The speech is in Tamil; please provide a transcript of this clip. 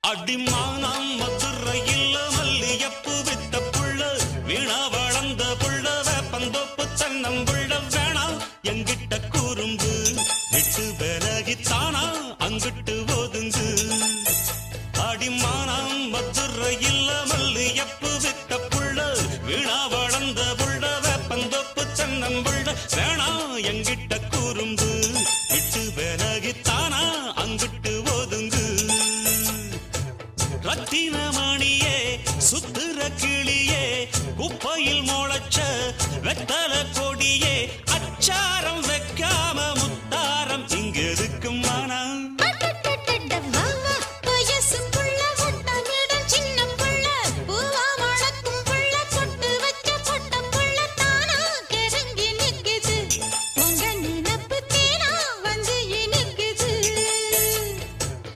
அடிமானம் மதுரையில் மல்லியப்பு வித்த புள்ள வீணா வளர்ந்த புள்ள வேப்பந்தோப்பு தென்னம்புள்ள வேணாம் எங்கிட்ட கூறும்பு விட்டு விலகித்தானா அங்கிட்டு ஒதுங்கு. அடிமானம் மதுரையில் மல்லியப்பு வித்த புள்ள வீணா வளர்ந்த புள்ள வேப்பந்தோப்பு தென்னம்புள்ள வேணாம் எங்கிட்ட கூறும்பு விட்டு விலகித்தானா அங்கிட்டு ஒதுங்கு. ரத்தினமணியே சுத்துற கிளியே குப்பையில் முளைச்ச வெத்தல கொடியே அச்சாரம்